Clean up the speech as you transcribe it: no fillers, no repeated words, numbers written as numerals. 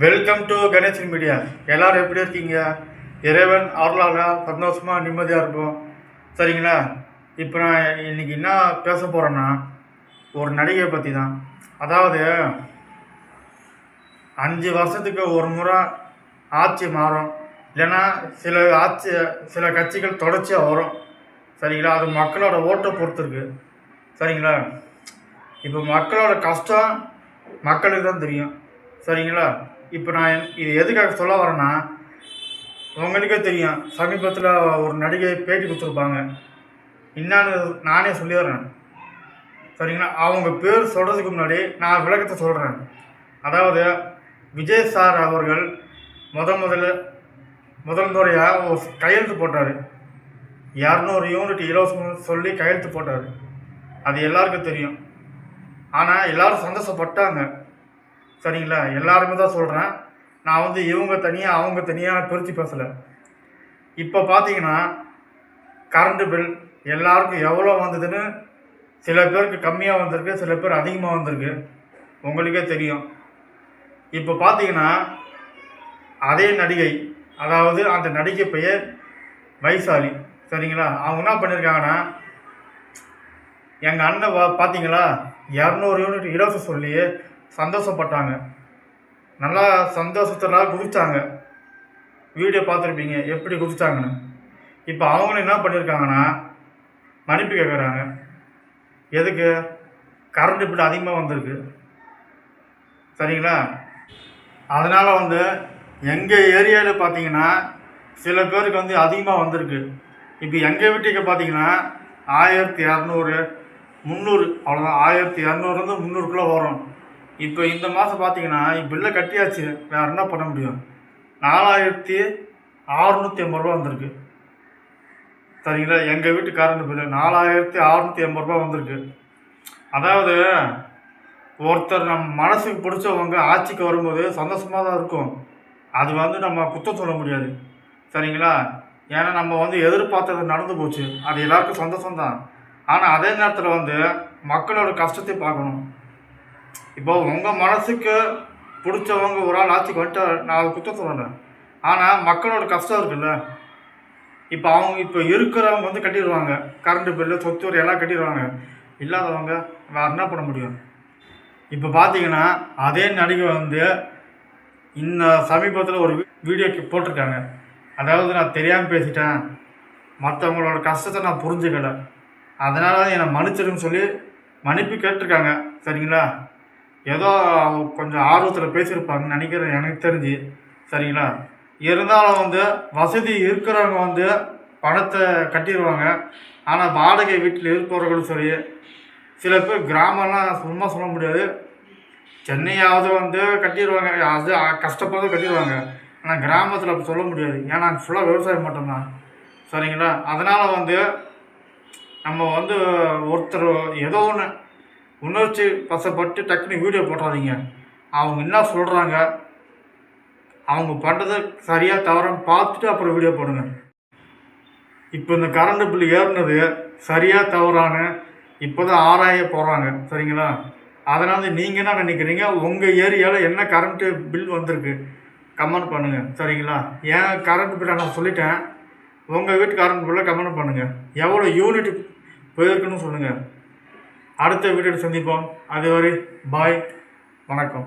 Welcome to Ganesan media. எல்லோரும் எப்படி இருக்கீங்க? இறைவன் அருளால் சந்தோஷமாக நிம்மதியாக இருக்கும். சரிங்களா? இப்போ நான் இன்றைக்கி என்ன பேச போகிறேன்னா, ஒரு நடிகை பற்றி தான். அதாவது 5 வருஷத்துக்கு ஒரு முறை ஆட்சி மாறும், இல்லைன்னா சில கட்சிகள் தொடர்ச்சியாக வரும். சரிங்களா? அது மக்களோட ஓட்டை பொறுத்து இருக்குது. சரிங்களா? இப்போ மக்களோட கஷ்டம் மக்களுக்கு தான் தெரியும். சரிங்களா? இப்போ நான் இது எதுக்காக சொல்ல வரேன்னா, உங்களுக்கே தெரியும், சமீபத்தில் ஒரு நடிகை பேட்டி கொடுத்துருப்பாங்க. என்னான்னு நானே சொல்லிடுறேன். சரிங்களா? அவங்க பேர் சொல்கிறதுக்கு முன்னாடி நான் விளக்கத்தை சொல்கிறேன். அதாவது விஜய் சார் அவர்கள் முதல் முறையாக ஒரு கையெழுத்து போட்டார். 200 யூனிட் இலவசம் சொல்லி கையெழுத்து போட்டார். அது எல்லாருக்கும் தெரியும். ஆனால் எல்லோரும் சந்தோஷப்பட்டாங்க. சரிங்களா? எல்லாருமே தான் சொல்கிறேன். நான் இவங்க தனியாக அவங்க தனியாக பிரித்து பேசலை. இப்போ பார்த்தீங்கன்னா கரண்ட்டு பில் எல்லாருக்கும் எவ்வளோ வந்ததுன்னு, சில பேருக்கு கம்மியாக வந்திருக்கு, சில பேர் அதிகமாக வந்திருக்கு. உங்களுக்கே தெரியும். இப்போ பார்த்தீங்கன்னா அதே நடிகை, அதாவது அந்த நடிகை பெயர் வைசாலி. சரிங்களா? அவங்க என்ன பண்ணியிருக்காங்கன்னா, எங்கள் அண்ணன் பார்த்தீங்களா 200 யூனிட் இலவசம் சொல்லி சந்தோஷப்பட்டாங்க. நல்லா சந்தோஷத்தில் குதிச்சாங்க. வீடியோ பார்த்துருப்பீங்க எப்படி குதிச்சாங்கன்னு. இப்போ அவங்களும் என்ன பண்ணியிருக்காங்கன்னா, மன்னிப்பு கேட்குறாங்க. எதுக்கு? கரண்ட் பில் அதிகமாக வந்திருக்கு. சரிங்களா? அதனால் எங்கள் ஏரியாவில் பார்த்தீங்கன்னா சில பேருக்கு அதிகமாக வந்திருக்கு. இப்போ எங்கள் வீட்டுக்கு பார்த்தீங்கன்னா 1200 300, அவ்வளோதான். 1200 300 வரும். இப்போ இந்த மாதம் பார்த்தீங்கன்னா பில்லை கட்டியாச்சு, வேறு என்ன பண்ண முடியும்? 4680 ரூபா வந்திருக்கு. சரிங்களா? எங்கள் வீட்டு கரண்ட் பில்லு 4680 வந்திருக்கு. அதாவது ஒருத்தர் நம்ம மனசுக்கு பிடிச்சவங்க ஆட்சிக்கு வரும்போது சந்தோஷமாக தான் இருக்கும். அது நம்ம குற்றம் சொல்ல முடியாது. சரிங்களா? ஏன்னா நம்ம எதிர்பார்த்தது நடந்து போச்சு, அது எல்லாருக்கும் சந்தோஷம்தான். ஆனால் அதே நேரத்தில் மக்களோட கஷ்டத்தை பார்க்கணும். இப்போ உங்கள் மனசுக்கு பிடிச்சவங்க ஒரு ஆள் ஆட்சிக்கு வந்துட்டு நான் அதை குற்றம் சொல்லலை. ஆனால் மக்களோட கஷ்டம் இருக்குல்ல. இப்போ இருக்கிறவங்க கட்டிடுவாங்க. கரண்ட்டு பில்லு, சொத்து வரி எல்லாம் கட்டிடுவாங்க. இல்லாதவங்க வேறு என்ன பண்ண முடியும்? இப்போ பார்த்தீங்கன்னா அதே நடிகை இன்னும் சமீபத்தில் ஒரு வீடியோ போட்டிருக்காங்க. அதாவது நான் தெரியாமல் பேசிட்டேன், மற்றவங்களோட கஷ்டத்தை நான் புரிஞ்சுக்கலை, அதனால் என்னை மன்னிச்சிடுன்னு சொல்லி மன்னிப்பு கேட்டிருக்காங்க. சரிங்களா? ஏதோ கொஞ்சம் ஆர்வத்தில் பேசியிருப்பாங்கன்னு நினைக்கிறேன், எனக்கு தெரிஞ்சு. சரிங்களா? இருந்தாலும் வசதி இருக்கிறவங்க பணத்தை கட்டிடுவாங்க. ஆனால் வாடகை வீட்டில் இருப்பவர்களும் சரி, சில பேர் கிராமம்லாம் சும்மா சொல்ல முடியாது, சென்னையாவது கட்டிடுவாங்க, அது கஷ்டப்பட்டு கட்டிடுவாங்க. ஆனால் கிராமத்தில் அப்படி சொல்ல முடியாது. ஏன்னா ஃபுல்லாக விவசாயம் மட்டும்தான். சரிங்களா? அதனால் நம்ம ஒருத்தர் ஏதோ ஒன்று உணர்ச்சி வசப்பட்டு டக்குன்னு வீடியோ போட்டாதீங்க. அவங்க என்ன சொல்கிறாங்க, அவங்க பண்ணுறது சரியாக தவறான்னு பார்த்துட்டு அப்புறம் வீடியோ போடுங்க. இப்போ இந்த கரண்ட் பில் ஏறினது சரியாக தவறான்னு இப்போ தான் ஆராய போகிறாங்க. சரிங்களா? அதனால் நீங்கள் என்ன நினைக்கிறீங்க? உங்கள் ஏரியாவில் என்ன கரண்ட்டு பில் வந்திருக்கு கமெண்ட் பண்ணுங்கள். சரிங்களா? ஏன் கரண்ட் பில்லை நான் சொல்லிட்டேன், உங்கள் வீட்டு கரண்ட் பில்லை கமெண்ட் பண்ணுங்கள். எவ்வளோ யூனிட் போயிருக்குன்னு சொல்லுங்கள். அடுத்த வீடியோவில் சந்திப்போம். அதுவரை பாய், வணக்கம்.